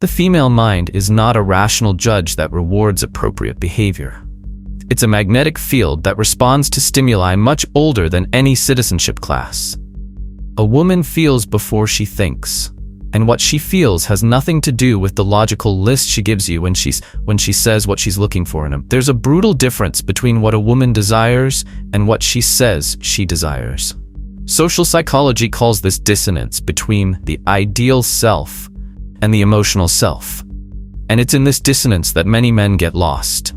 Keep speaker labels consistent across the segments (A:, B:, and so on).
A: The female mind is not a rational judge that rewards appropriate behavior. It's a magnetic field that responds to stimuli much older than any citizenship class. A woman feels before she thinks, and what she feels has nothing to do with the logical list she gives you when she says what she's looking for in him. There's a brutal difference between what a woman desires and what she says she desires. Social psychology calls this dissonance between the ideal self and the emotional self. And it's in this dissonance that many men get lost.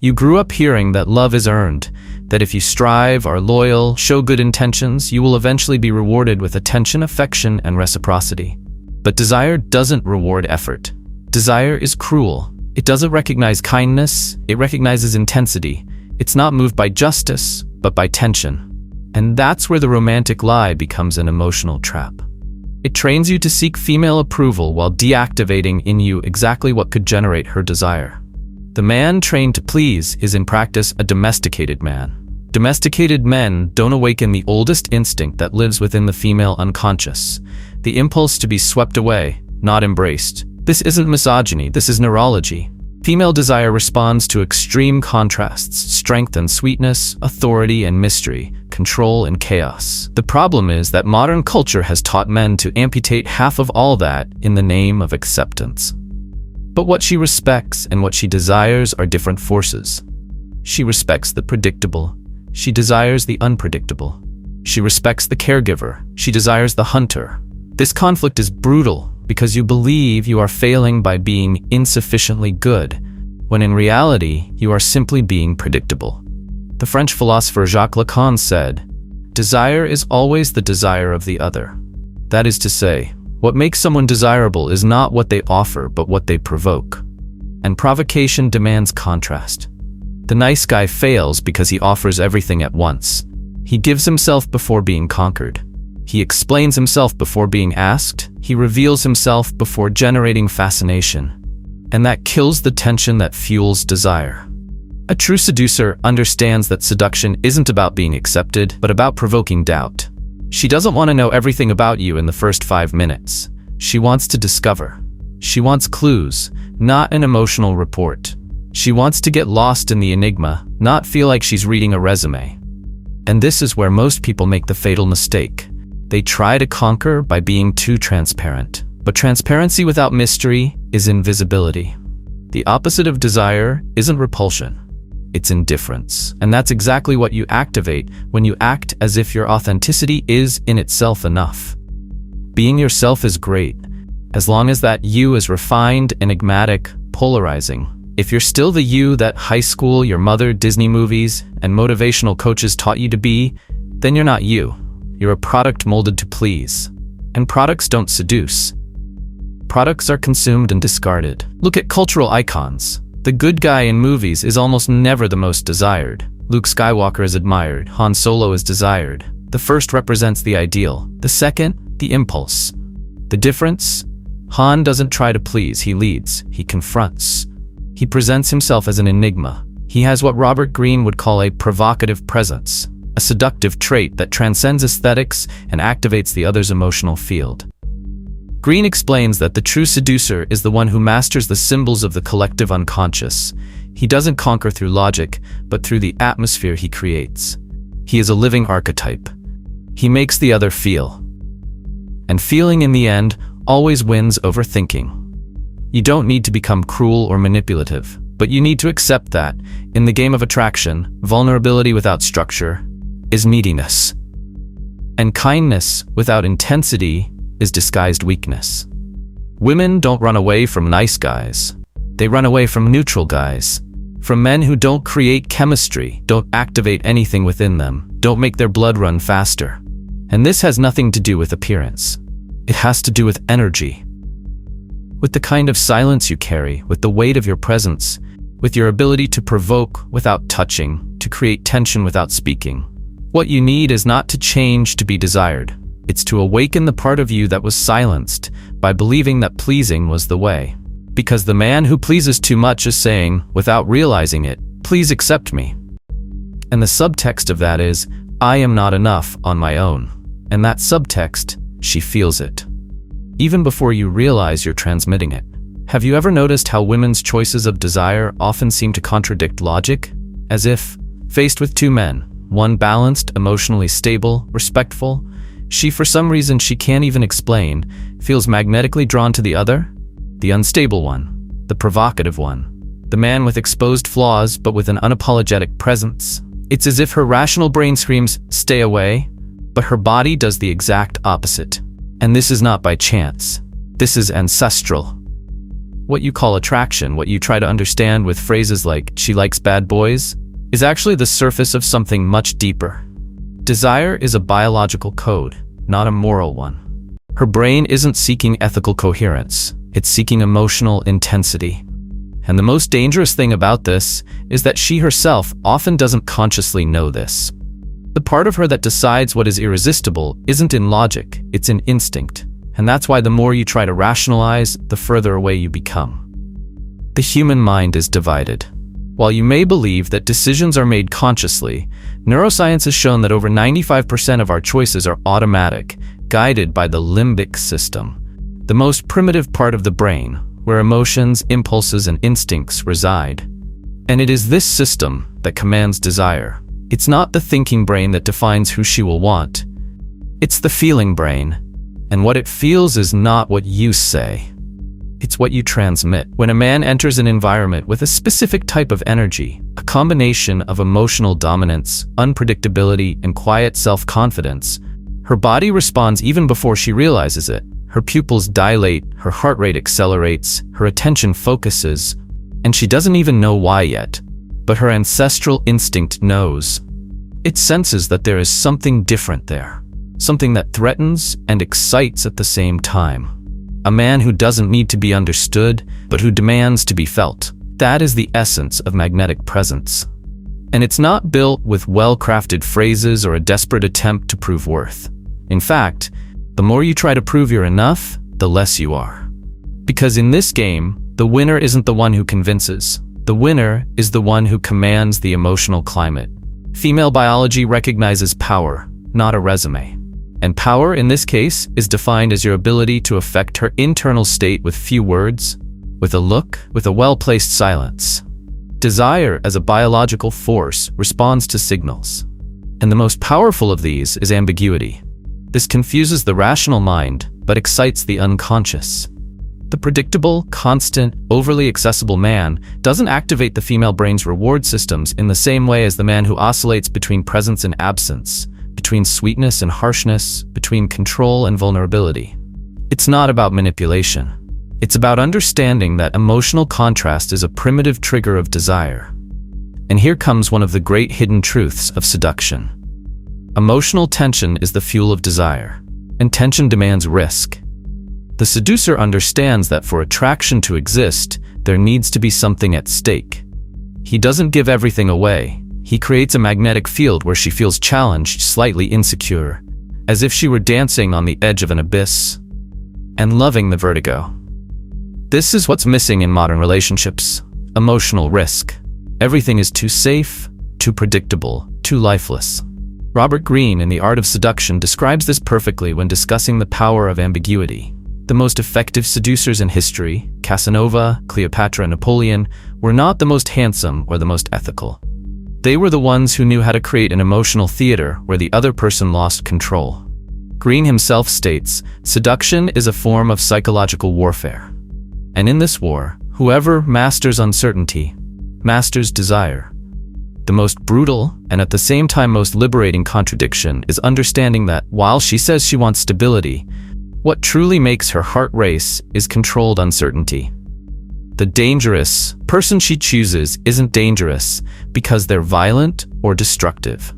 A: You grew up hearing that love is earned, that if you strive, are loyal, show good intentions, you will eventually be rewarded with attention, affection, and reciprocity. But desire doesn't reward effort. Desire is cruel. It doesn't recognize kindness, it recognizes intensity. It's not moved by justice, but by tension. And that's where the romantic lie becomes an emotional trap. It trains you to seek female approval while deactivating in you exactly what could generate her desire. The man trained to please is in practice a domesticated man. Domesticated men don't awaken the oldest instinct that lives within the female unconscious, the impulse to be swept away, not embraced. This isn't misogyny, this is neurology. Female desire responds to extreme contrasts, strength and sweetness, authority and mystery, control and chaos. The problem is that modern culture has taught men to amputate half of all that in the name of acceptance. But what she respects and what she desires are different forces. She respects the predictable. She desires the unpredictable. She respects the caregiver. She desires the hunter. This conflict is brutal because you believe you are failing by being insufficiently good, when in reality, you are simply being predictable. The French philosopher Jacques Lacan said, "Desire is always the desire of the other." That is to say, what makes someone desirable is not what they offer, but what they provoke. And provocation demands contrast. The nice guy fails because he offers everything at once. He gives himself before being conquered. He explains himself before being asked. He reveals himself before generating fascination. And that kills the tension that fuels desire. A true seducer understands that seduction isn't about being accepted, but about provoking doubt. She doesn't want to know everything about you in the first 5 minutes. She wants to discover. She wants clues, not an emotional report. She wants to get lost in the enigma, not feel like she's reading a resume. And this is where most people make the fatal mistake. They try to conquer by being too transparent. But transparency without mystery is invisibility. The opposite of desire isn't repulsion. It's indifference. And that's exactly what you activate when you act as if your authenticity is in itself enough. Being yourself is great, as long as that you is refined, enigmatic, polarizing. If you're still the you that high school, your mother, Disney movies, and motivational coaches taught you to be, then you're not you. You're a product molded to please. And products don't seduce. Products are consumed and discarded. Look at cultural icons. The good guy in movies is almost never the most desired. Luke Skywalker is admired. Han Solo is desired. The first represents the ideal. The second, the impulse. The difference? Han doesn't try to please, he leads, he confronts. He presents himself as an enigma. He has what Robert Greene would call a provocative presence, a seductive trait that transcends aesthetics and activates the other's emotional field. Greene explains that the true seducer is the one who masters the symbols of the collective unconscious. He doesn't conquer through logic, but through the atmosphere he creates. He is a living archetype. He makes the other feel. And feeling in the end always wins over thinking. You don't need to become cruel or manipulative, but you need to accept that, in the game of attraction, vulnerability without structure is neediness. And kindness without intensity is disguised weakness. Women don't run away from nice guys. They run away from neutral guys. From men who don't create chemistry, don't activate anything within them, don't make their blood run faster. And this has nothing to do with appearance. It has to do with energy. With the kind of silence you carry, with the weight of your presence, with your ability to provoke without touching, to create tension without speaking. What you need is not to change to be desired. It's to awaken the part of you that was silenced by believing that pleasing was the way. Because the man who pleases too much is saying, without realizing it, "Please accept me." And the subtext of that is, "I am not enough on my own." And that subtext, she feels it. Even before you realize you're transmitting it. Have you ever noticed how women's choices of desire often seem to contradict logic? As if, faced with two men, one balanced, emotionally stable, respectful, she for some reason she can't even explain, feels magnetically drawn to the other? The unstable one, the provocative one, the man with exposed flaws but with an unapologetic presence. It's as if her rational brain screams, "Stay away," but her body does the exact opposite. And this is not by chance. This is ancestral. What you call attraction, what you try to understand with phrases like, "she likes bad boys," is actually the surface of something much deeper. Desire is a biological code, not a moral one. Her brain isn't seeking ethical coherence, it's seeking emotional intensity. And the most dangerous thing about this is that she herself often doesn't consciously know this. The part of her that decides what is irresistible isn't in logic, it's in instinct. And that's why the more you try to rationalize, the further away you become. The human mind is divided. While you may believe that decisions are made consciously, neuroscience has shown that over 95% of our choices are automatic, guided by the limbic system, the most primitive part of the brain, where emotions, impulses, and instincts reside. And it is this system that commands desire. It's not the thinking brain that defines who she will want. It's the feeling brain. And what it feels is not what you say. It's what you transmit. When a man enters an environment with a specific type of energy, a combination of emotional dominance, unpredictability, and quiet self-confidence, her body responds even before she realizes it. Her pupils dilate, her heart rate accelerates, her attention focuses, and she doesn't even know why yet. But her ancestral instinct knows. It senses that there is something different there. Something that threatens and excites at the same time. A man who doesn't need to be understood, but who demands to be felt. That is the essence of magnetic presence. And it's not built with well-crafted phrases or a desperate attempt to prove worth. In fact, the more you try to prove you're enough, the less you are. Because in this game, the winner isn't the one who convinces. The winner is the one who commands the emotional climate. Female biology recognizes power, not a resume. And power, in this case, is defined as your ability to affect her internal state with few words, with a look, with a well-placed silence. Desire, as a biological force, responds to signals. And the most powerful of these is ambiguity. This confuses the rational mind, but excites the unconscious. The predictable, constant, overly accessible man doesn't activate the female brain's reward systems in the same way as the man who oscillates between presence and absence, between sweetness and harshness, between control and vulnerability. It's not about manipulation. It's about understanding that emotional contrast is a primitive trigger of desire. And here comes one of the great hidden truths of seduction. Emotional tension is the fuel of desire, and tension demands risk. The seducer understands that for attraction to exist, there needs to be something at stake. He doesn't give everything away. He creates a magnetic field where she feels challenged, slightly insecure, as if she were dancing on the edge of an abyss, and loving the vertigo. This is what's missing in modern relationships: emotional risk. Everything is too safe, too predictable, too lifeless. Robert Greene in The Art of Seduction describes this perfectly when discussing the power of ambiguity. The most effective seducers in history, Casanova, Cleopatra, and Napoleon, were not the most handsome or the most ethical. They were the ones who knew how to create an emotional theater where the other person lost control. Greene himself states, "Seduction is a form of psychological warfare. And in this war, whoever masters uncertainty, masters desire." The most brutal, and at the same time most liberating contradiction is understanding that, while she says she wants stability, what truly makes her heart race is controlled uncertainty. The dangerous person she chooses isn't dangerous because they're violent or destructive.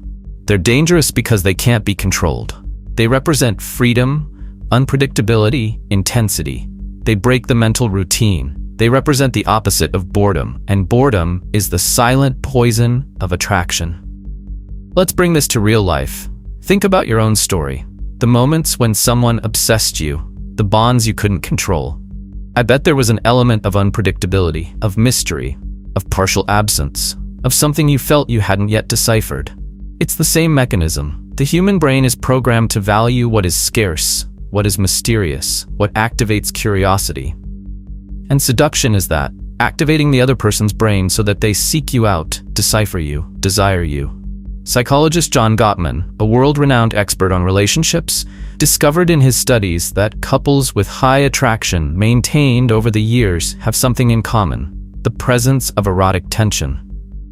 A: They're dangerous because they can't be controlled. They represent freedom, unpredictability, intensity. They break the mental routine. They represent the opposite of boredom, and boredom is the silent poison of attraction. Let's bring this to real life. Think about your own story. The moments when someone obsessed you, the bonds you couldn't control. I bet there was an element of unpredictability, of mystery, of partial absence, of something you felt you hadn't yet deciphered. It's the same mechanism. The human brain is programmed to value what is scarce, what is mysterious, what activates curiosity. And seduction is that, activating the other person's brain so that they seek you out, decipher you, desire you. Psychologist John Gottman, a world-renowned expert on relationships, discovered in his studies that couples with high attraction maintained over the years have something in common: the presence of erotic tension.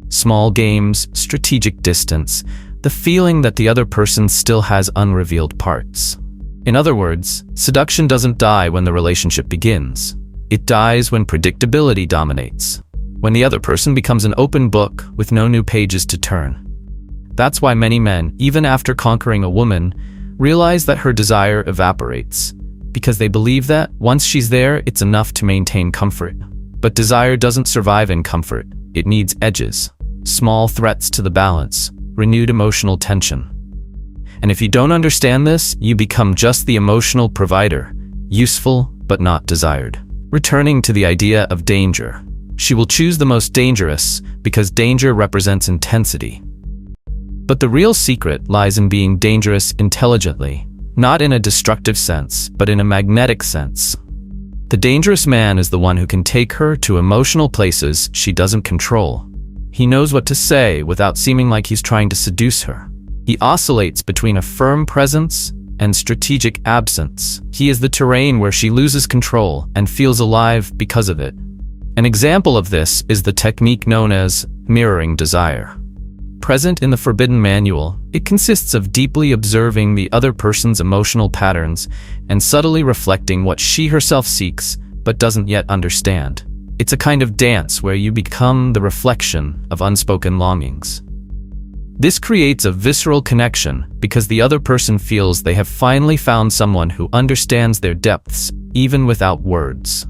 A: Small games, strategic distance, the feeling that the other person still has unrevealed parts. In other words, seduction doesn't die when the relationship begins. It dies when predictability dominates, when the other person becomes an open book with no new pages to turn. That's why many men, even after conquering a woman, realize that her desire evaporates, because they believe that once she's there, it's enough to maintain comfort. But desire doesn't survive in comfort. It needs edges, small threats to the balance, renewed emotional tension. And if you don't understand this, you become just the emotional provider, useful but not desired. Returning to the idea of danger. She will choose the most dangerous because danger represents intensity. But the real secret lies in being dangerous intelligently, not in a destructive sense, but in a magnetic sense. The dangerous man is the one who can take her to emotional places she doesn't control. He knows what to say without seeming like he's trying to seduce her. He oscillates between a firm presence and strategic absence. He is the terrain where she loses control and feels alive because of it. An example of this is the technique known as mirroring desire. Present in the Forbidden Manual, it consists of deeply observing the other person's emotional patterns and subtly reflecting what she herself seeks but doesn't yet understand. It's a kind of dance where you become the reflection of unspoken longings. This creates a visceral connection because the other person feels they have finally found someone who understands their depths, even without words.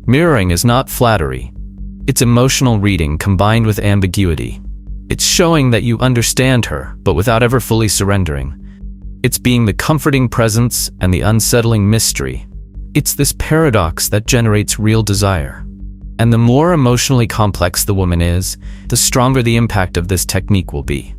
A: Mirroring is not flattery. It's emotional reading combined with ambiguity. It's showing that you understand her, but without ever fully surrendering. It's being the comforting presence and the unsettling mystery. It's this paradox that generates real desire. And the more emotionally complex the woman is, the stronger the impact of this technique will be.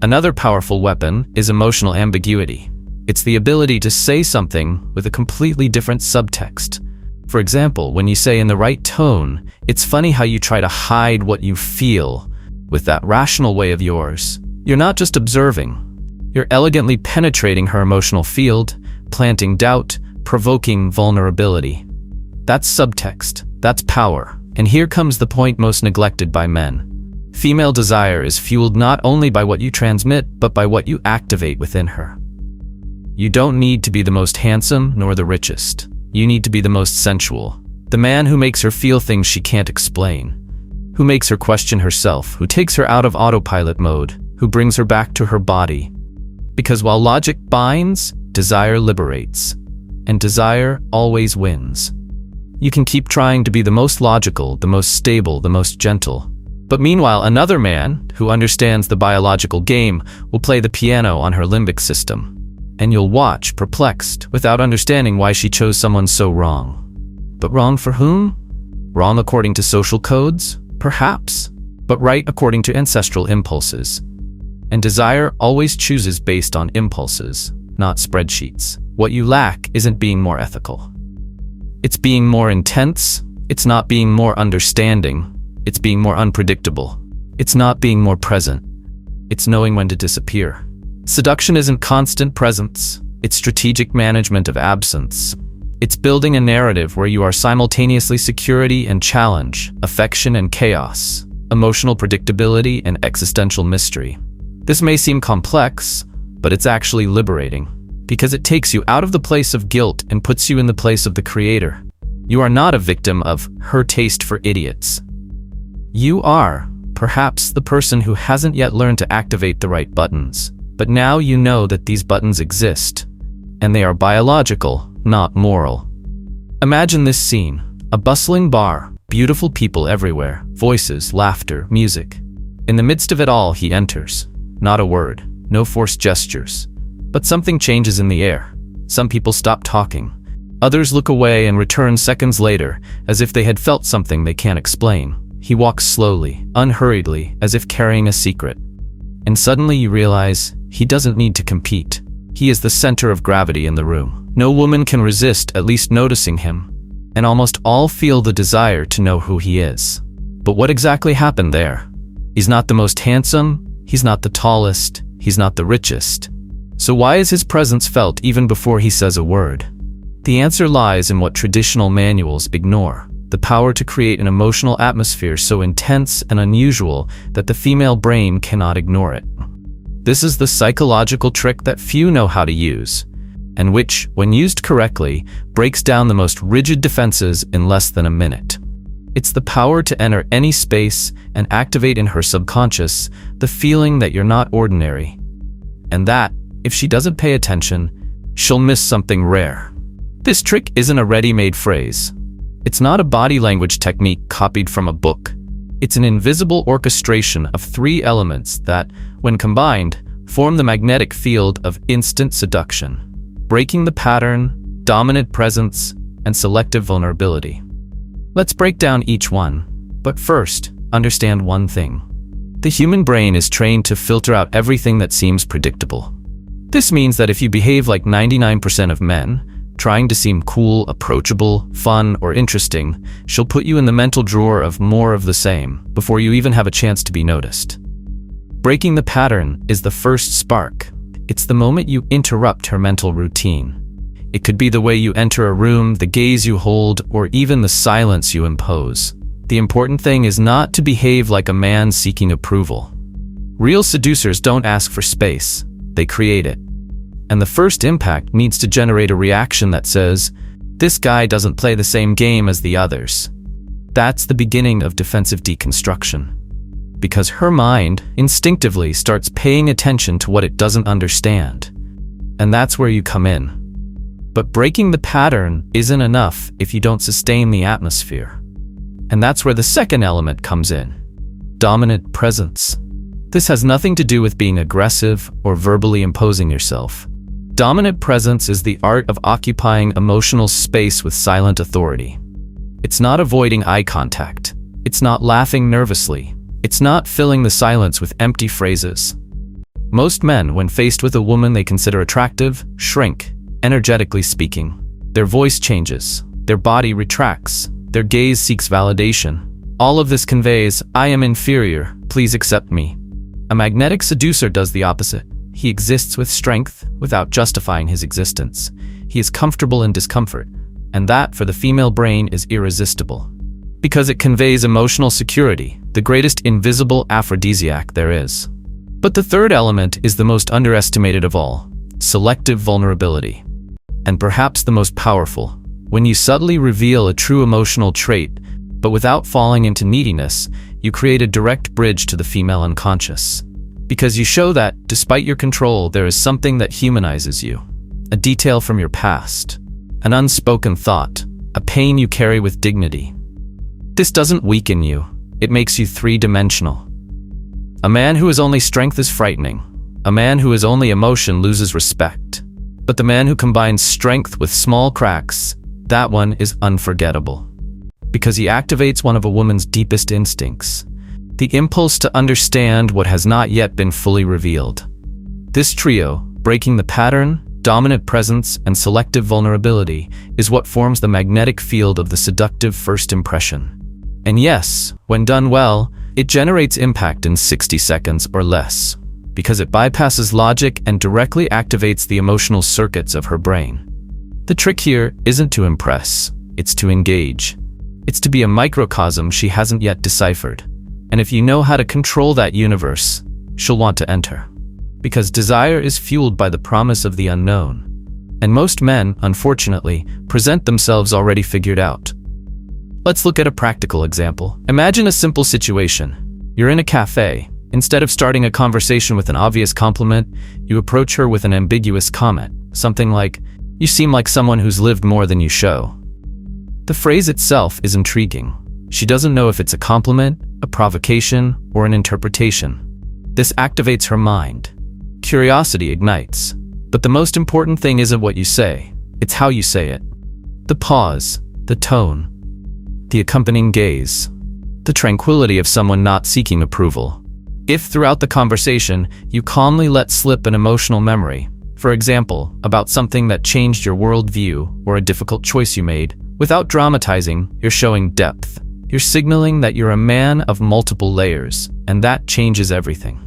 A: Another powerful weapon is emotional ambiguity. It's the ability to say something with a completely different subtext. For example, when you say in the right tone, it's funny how you try to hide what you feel with that rational way of yours. You're not just observing. You're elegantly penetrating her emotional field, planting doubt, provoking vulnerability. That's subtext. That's power. And here comes the point most neglected by men. Female desire is fueled not only by what you transmit, but by what you activate within her. You don't need to be the most handsome nor the richest. You need to be the most sensual. The man who makes her feel things she can't explain. Who makes her question herself, who takes her out of autopilot mode, who brings her back to her body. Because while logic binds, desire liberates. And desire always wins. You can keep trying to be the most logical, the most stable, the most gentle. But meanwhile, another man, who understands the biological game, will play the piano on her limbic system. And you'll watch, perplexed, without understanding why she chose someone so wrong. But wrong for whom? Wrong according to social codes? Perhaps, but right according to ancestral impulses. And desire always chooses based on impulses, not spreadsheets. What you lack isn't being more ethical. It's being more intense. It's not being more understanding. It's being more unpredictable. It's not being more present. It's knowing when to disappear. Seduction isn't constant presence. It's strategic management of absence. It's building a narrative where you are simultaneously security and challenge, affection and chaos, emotional predictability and existential mystery. This may seem complex, but it's actually liberating, because it takes you out of the place of guilt and puts you in the place of the creator. You are not a victim of her taste for idiots. You are, perhaps, the person who hasn't yet learned to activate the right buttons, but now you know that these buttons exist, and they are biological, not moral. Imagine this scene: a bustling bar, beautiful people everywhere, voices, laughter, music. In the midst of it all, he enters. Not a word, no forced gestures. But something changes in the air. Some people stop talking. Others look away and return seconds later, as if they had felt something they can't explain. He walks slowly, unhurriedly, as if carrying a secret. And suddenly you realize he doesn't need to compete. He is the center of gravity in the room. No woman can resist at least noticing him. and almost all feel the desire to know who he is. But what exactly happened there? He's not the most handsome, he's not the tallest, he's not the richest. So why is his presence felt even before he says a word? The answer lies in what traditional manuals ignore: the power to create an emotional atmosphere so intense and unusual that the female brain cannot ignore it. This is the psychological trick that few know how to use, and which, when used correctly, breaks down the most rigid defenses in less than a minute. It's the power to enter any space and activate in her subconscious the feeling that you're not ordinary, and that, if she doesn't pay attention, she'll miss something rare. This trick isn't a ready-made phrase. It's not a body language technique copied from a book. It's an invisible orchestration of three elements that, when combined, form the magnetic field of instant seduction: breaking the pattern, dominant presence, and selective vulnerability. Let's break down each one, but first, understand one thing. The human brain is trained to filter out everything that seems predictable. This means that if you behave like 99% of men, trying to seem cool, approachable, fun, or interesting, she'll put you in the mental drawer of more of the same before you even have a chance to be noticed. Breaking the pattern is the first spark. It's the moment you interrupt her mental routine. It could be the way you enter a room, the gaze you hold, or even the silence you impose. The important thing is not to behave like a man seeking approval. Real seducers don't ask for space, they create it. And the first impact needs to generate a reaction that says, "This guy doesn't play the same game as the others." That's the beginning of defensive deconstruction. Because her mind instinctively starts paying attention to what it doesn't understand. And that's where you come in. But breaking the pattern isn't enough if you don't sustain the atmosphere. And that's where the second element comes in: dominant presence. This has nothing to do with being aggressive or verbally imposing yourself. Dominant presence is the art of occupying emotional space with silent authority. It's not avoiding eye contact. It's not laughing nervously. It's not filling the silence with empty phrases. Most men, when faced with a woman they consider attractive, shrink, energetically speaking. Their voice changes. Their body retracts. Their gaze seeks validation. All of this conveys, "I am inferior, please accept me." A magnetic seducer does the opposite. He exists with strength without justifying his existence. He is comfortable in discomfort, and that, for the female brain, is irresistible. Because it conveys emotional security, the greatest invisible aphrodisiac there is. But the third element is the most underestimated of all: selective vulnerability. And perhaps the most powerful. When you subtly reveal a true emotional trait, but without falling into neediness, you create a direct bridge to the female unconscious. Because you show that, despite your control, there is something that humanizes you. A detail from your past. An unspoken thought. A pain you carry with dignity. This doesn't weaken you. It makes you three-dimensional. A man who is only strength is frightening. A man who is only emotion loses respect. But the man who combines strength with small cracks, that one is unforgettable. Because he activates one of a woman's deepest instincts. The impulse to understand what has not yet been fully revealed. This trio, breaking the pattern, dominant presence, and selective vulnerability, is what forms the magnetic field of the seductive first impression. And yes, when done well, it generates impact in 60 seconds or less, because it bypasses logic and directly activates the emotional circuits of her brain. The trick here isn't to impress, it's to engage. It's to be a microcosm she hasn't yet deciphered. And if you know how to control that universe, she'll want to enter. Because desire is fueled by the promise of the unknown. And most men, unfortunately, present themselves already figured out. Let's look at a practical example. Imagine a simple situation. You're in a cafe. Instead of starting a conversation with an obvious compliment, you approach her with an ambiguous comment. Something like, "You seem like someone who's lived more than you show." The phrase itself is intriguing. She doesn't know if it's a compliment, a provocation, or an interpretation. This activates her mind. Curiosity ignites. But the most important thing isn't what you say, it's how you say it. The pause, the tone, the accompanying gaze, the tranquility of someone not seeking approval. If throughout the conversation, you calmly let slip an emotional memory, for example, about something that changed your worldview or a difficult choice you made, Without dramatizing, you're showing depth. You're signaling that you're a man of multiple layers, and that changes everything.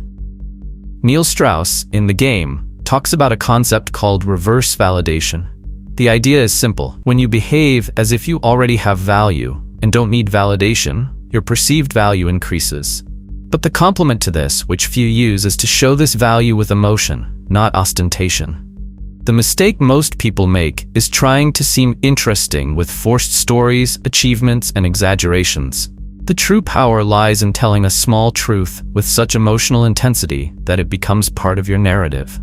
A: Neil Strauss, in The Game, talks about a concept called reverse validation. The idea is simple. When you behave as if you already have value and don't need validation, your perceived value increases. But the complement to this, which few use, is to show this value with emotion, not ostentation. The mistake most people make is trying to seem interesting with forced stories, achievements, and exaggerations. The true power lies in telling a small truth with such emotional intensity that it becomes part of your narrative.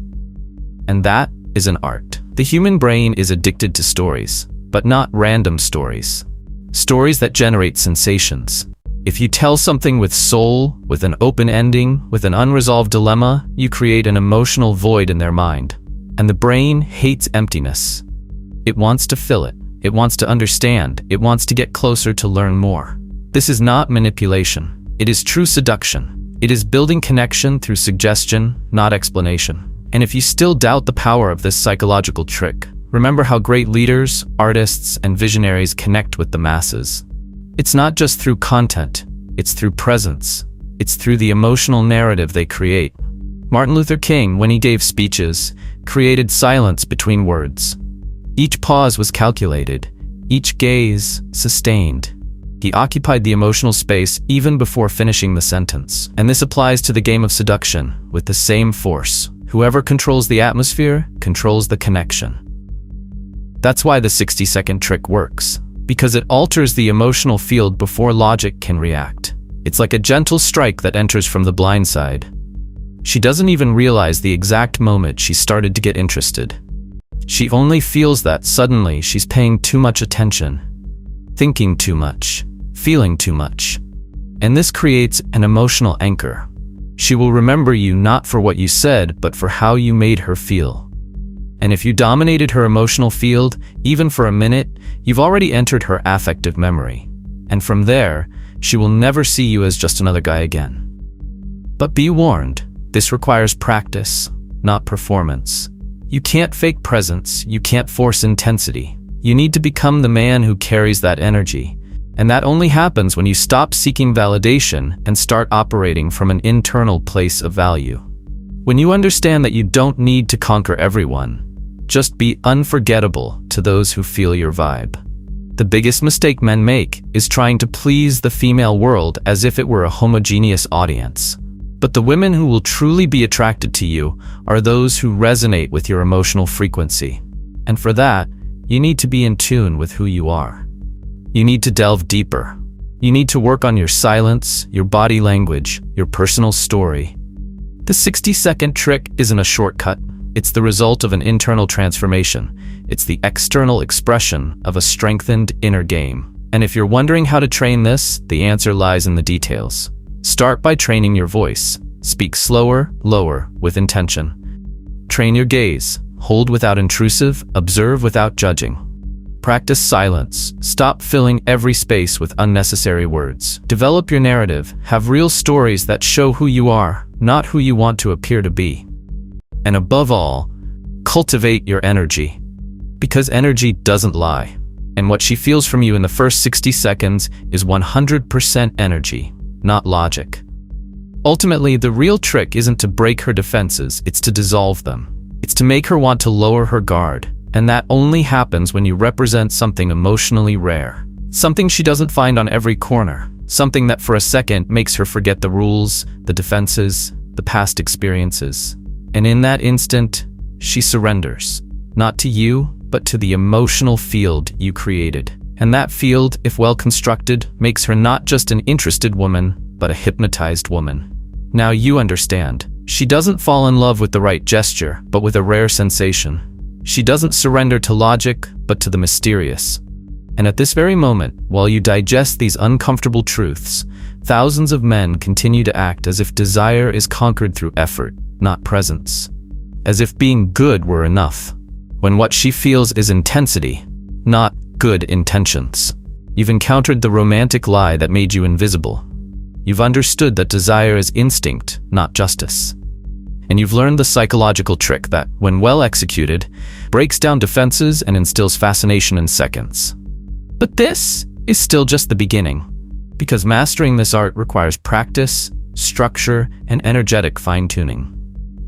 A: And that is an art. The human brain is addicted to stories, but not random stories. Stories that generate sensations. If you tell something with soul, with an open ending, with an unresolved dilemma, you create an emotional void in their mind. And the brain hates emptiness. It wants to fill it. It wants to understand. It wants to get closer to learn more. This is not manipulation. It is true seduction. It is building connection through suggestion, not explanation. And if you still doubt the power of this psychological trick, remember how great leaders, artists, and visionaries connect with the masses. It's not just through content. It's through presence. It's through the emotional narrative they create. Martin Luther King, when he gave speeches, created silence between words. Each pause was calculated, each gaze sustained. He occupied the emotional space even before finishing the sentence. And this applies to the game of seduction with the same force. Whoever controls the atmosphere controls the connection. That's why the 60-second trick works, because it alters the emotional field before logic can react. It's like a gentle strike that enters from the blind side. She doesn't even realize the exact moment she started to get interested. She only feels that suddenly she's paying too much attention, thinking too much, feeling too much. And this creates an emotional anchor. She will remember you not for what you said, but for how you made her feel. And if you dominated her emotional field, even for a minute, you've already entered her affective memory. And from there, she will never see you as just another guy again. But be warned. This requires practice, not performance. You can't fake presence, you can't force intensity. You need to become the man who carries that energy. And that only happens when you stop seeking validation and start operating from an internal place of value. When you understand that you don't need to conquer everyone, just be unforgettable to those who feel your vibe. The biggest mistake men make is trying to please the female world as if it were a homogeneous audience. But the women who will truly be attracted to you are those who resonate with your emotional frequency. And for that, you need to be in tune with who you are. You need to delve deeper. You need to work on your silence, your body language, your personal story. The 60-second trick isn't a shortcut. It's the result of an internal transformation. It's the external expression of a strengthened inner game. And if you're wondering how to train this, the answer lies in the details. Start by training your voice. Speak slower, lower, with intention. Train your gaze. Hold without intrusive, observe without judging. Practice silence. Stop filling every space with unnecessary words. Develop your narrative. Have real stories that show who you are, not who you want to appear to be. And above all, cultivate your energy. Because energy doesn't lie. And what she feels from you in the first 60 seconds is 100% energy, not logic. Ultimately, the real trick isn't to break her defenses, it's to dissolve them. It's to make her want to lower her guard. And that only happens when you represent something emotionally rare. Something she doesn't find on every corner. Something that for a second makes her forget the rules, the defenses, the past experiences. And in that instant, she surrenders. Not to you, but to the emotional field you created. And that field, if well constructed, makes her not just an interested woman, but a hypnotized woman. Now you understand. She doesn't fall in love with the right gesture, but with a rare sensation. She doesn't surrender to logic, but to the mysterious. And at this very moment, while you digest these uncomfortable truths, thousands of men continue to act as if desire is conquered through effort, not presence. As if being good were enough, when what she feels is intensity, not good intentions. You've encountered the romantic lie that made you invisible. You've understood that desire is instinct, not justice. And you've learned the psychological trick that, when well executed, breaks down defenses and instills fascination in seconds. But this is still just the beginning, because mastering this art requires practice, structure, and energetic fine-tuning.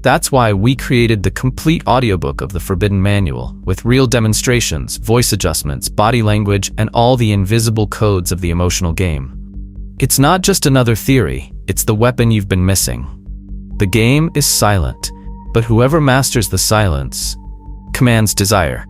A: That's why we created the complete audiobook of the Forbidden Manual, with real demonstrations, voice adjustments, body language, and all the invisible codes of the emotional game. It's not just another theory, it's the weapon you've been missing. The game is silent, but whoever masters the silence commands desire.